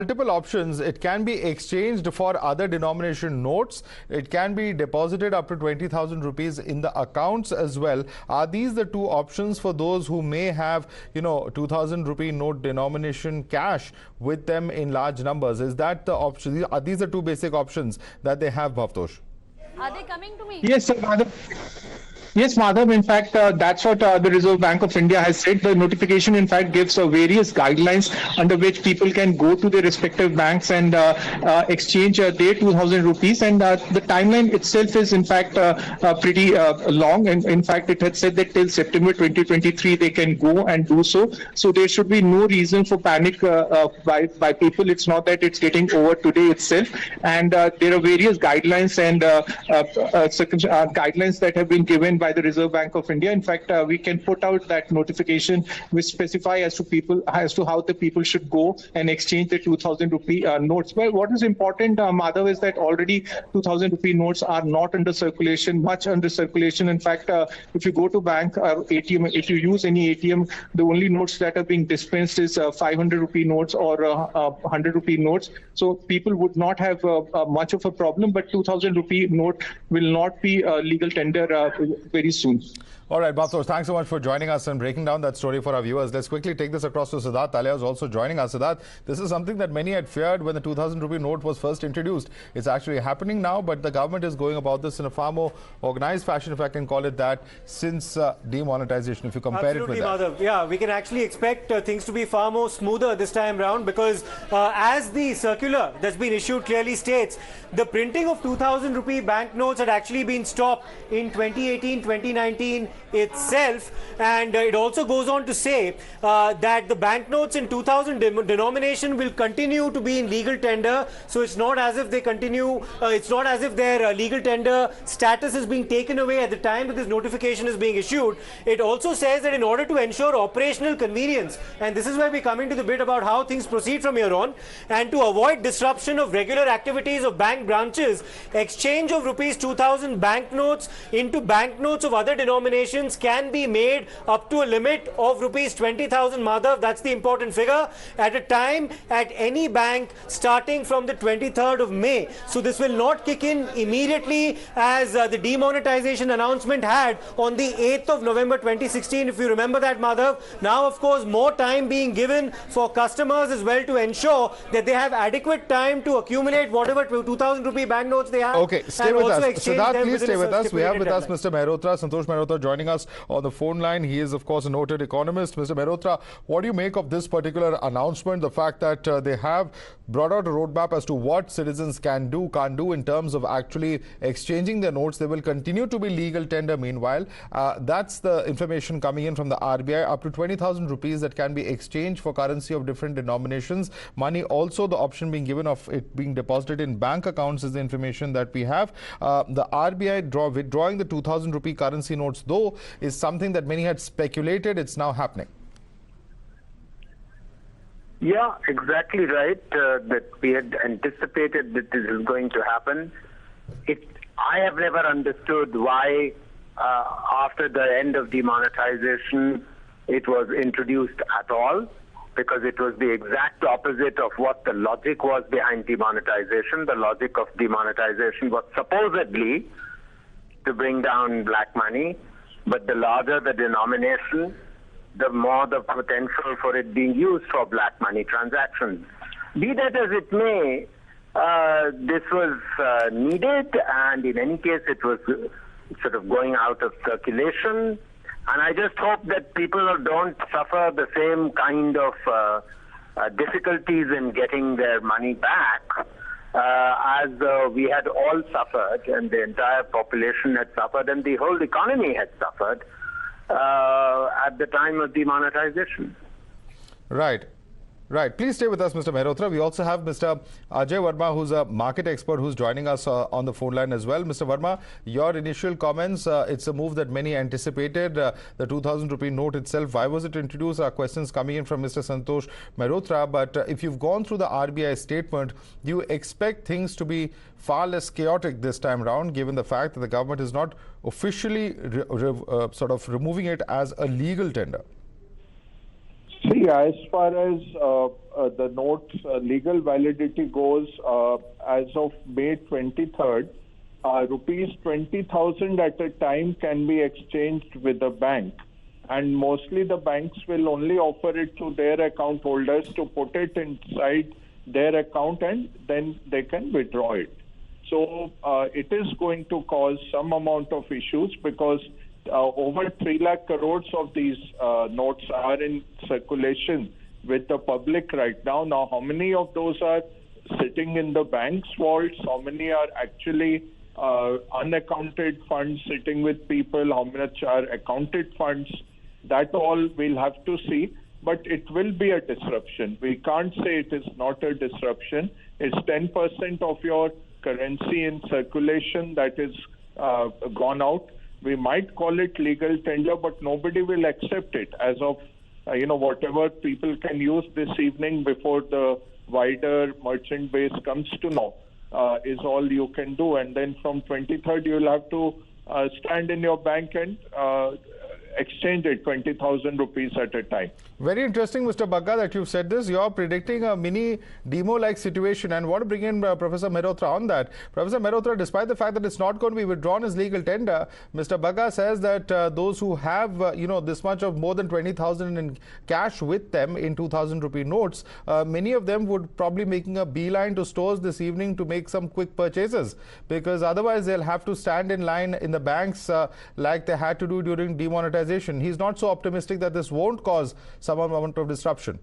multiple options. It can be exchanged for other denomination notes. It can be deposited up to 20,000 rupees in the accounts as well. Are these the two options for those who may have, 2,000 rupee note denomination cash with them in large numbers? Is that the option? Are these the two basic options that they have, Bhavtosh? Are they coming to me? Yes, sir, Yes, Madhav. In fact, that's what the Reserve Bank of India has said. The notification, in fact, gives various guidelines under which people can go to their respective banks and exchange their 2,000 rupees. And the timeline itself is, in fact, pretty long. And in fact, it had said that till September 2023, they can go and do so. So there should be no reason for panic by people. It's not that it's getting over today itself. And there are various guidelines and guidelines that have been given by the Reserve Bank of India. In fact, we can put out that notification which specify as to how the people should go and exchange the 2,000 rupee notes. But what is important, Madhav, is that already 2,000 rupee notes are not under circulation, much under circulation. In fact, if you go to bank or ATM, if you use any ATM, the only notes that are being dispensed is 500 rupee notes or 100 rupee notes. So people would not have much of a problem, but 2,000 rupee note will not be legal tender very soon. All right, Bhavtosh, thanks so much for joining us and breaking down that story for our viewers. Let's quickly take this across to Siddharth. Talia is also joining us. Siddharth, this is something that many had feared when the 2,000 rupee note was first introduced. It's actually happening now, but the government is going about this in a far more organized fashion, if I can call it that, since demonetization, if you compare it with that. Madhav. Yeah, we can actually expect things to be far more smoother this time round, because as the circular that's been issued clearly states, the printing of 2,000 rupee banknotes had actually been stopped in 2018, 2019 itself, and it also goes on to say that the banknotes in 2,000 denomination will continue to be in legal tender. So it's not as if they continue, it's not as if their legal tender status is being taken away at the time that this notification is being issued. It also says that in order to ensure operational convenience, and this is where we come into the bit about how things proceed from here on, and to avoid disruption of regular activities of bank branches, exchange of rupees 2,000 banknotes into banknotes of other denominations can be made up to a limit of rupees 20,000, Madhav. That's the important figure at a time at any bank starting from the 23rd of May. So this will not kick in immediately as the demonetization announcement had on the 8th of November 2016, if you remember that, Madhav. Now, of course, more time being given for customers as well to ensure that they have adequate time to accumulate whatever 2,000 rupee banknotes they have. Okay, stay with us. Siddharth, please stay with us. We have with us Mr. Mehrotra, Santosh Mehrotra, joining us on the phone line. He is, of course, a noted economist. Mr. Mehrotra, what do you make of this particular announcement, the fact that they have brought out a roadmap as to what citizens can do, can't do in terms of actually exchanging their notes? They will continue to be legal tender meanwhile. That's the information coming in from the RBI. Up to 20,000 rupees that can be exchanged for currency of different denominations. Money also, the option being given of it being deposited in bank accounts is the information that we have. The RBI withdrawing the 2,000 rupee currency notes, though, is something that many had speculated. It's now happening. Yeah, exactly right. That we had anticipated that this is going to happen. I have never understood why, after the end of demonetization, it was introduced at all, because it was the exact opposite of what the logic was behind demonetization. The logic of demonetization was supposedly to bring down black money, but the larger the denomination, the more the potential for it being used for black money transactions. Be that as it may, this was needed, and in any case it was sort of going out of circulation. And I just hope that people don't suffer the same kind of difficulties in getting their money back as we had all suffered, and the entire population had suffered, and the whole economy had suffered at the time of demonetization. Right. Right. Please stay with us, Mr. Mehrotra. We also have Mr. Ajay Verma, who's a market expert, who's joining us on the phone line as well. Mr. Verma, your initial comments, it's a move that many anticipated, the 2,000 rupee note itself. Why was it introduced? Our questions coming in from Mr. Santosh Mehrotra. But if you've gone through the RBI statement, do you expect things to be far less chaotic this time around, given the fact that the government is not officially sort of removing it as a legal tender? See, See, as far as the notes legal validity goes, as of May 23rd, rupees 20,000 at a time can be exchanged with the bank. And mostly the banks will only offer it to their account holders to put it inside their account and then they can withdraw it. So it is going to cause some amount of issues because over 3 lakh crores of these notes are in circulation with the public right now. Now, how many of those are sitting in the bank's vaults? How many are actually unaccounted funds sitting with people? How much are accounted funds? That all we'll have to see. But it will be a disruption. We can't say it is not a disruption. It's 10% of your currency in circulation that is gone out. We might call it legal tender, but nobody will accept it as of, whatever people can use this evening before the wider merchant base comes to know is all you can do. And then from 23rd, you'll have to stand in your bank and exchange it 20,000 rupees at a time. Very interesting, Mr. Bagga, that you've said this. You're predicting a mini demo-like situation, and want to bring in Professor Mehrotra on that. Professor Mehrotra, despite the fact that it's not going to be withdrawn as legal tender, Mr. Bagga says that those who have, this much of more than 20,000 in cash with them in 2,000 rupee notes, many of them would probably making a beeline to stores this evening to make some quick purchases, because otherwise they'll have to stand in line in the banks like they had to do during demonetization. He's not so optimistic that this won't cause some amount of disruption.